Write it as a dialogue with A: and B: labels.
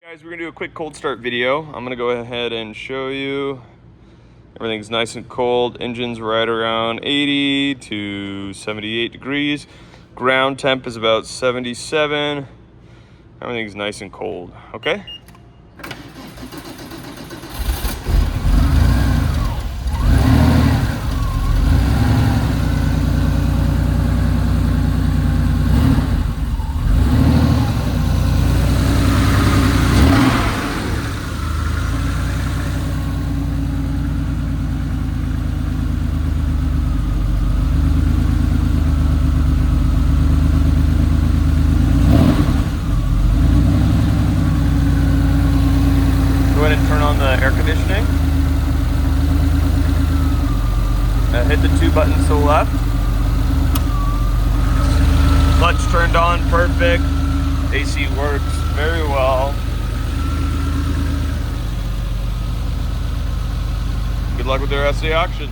A: Guys, we're gonna do a quick cold start video. I'm gonna go ahead and show you. Everything's nice and cold. Engine's right around 80 to 78 degrees. Ground temp is about 77. Everything's nice and cold, okay? Go ahead and turn on the air conditioning. Hit the 2 buttons to the left. Clutch turned on, perfect. AC works very well. Good luck with the rest of the auction.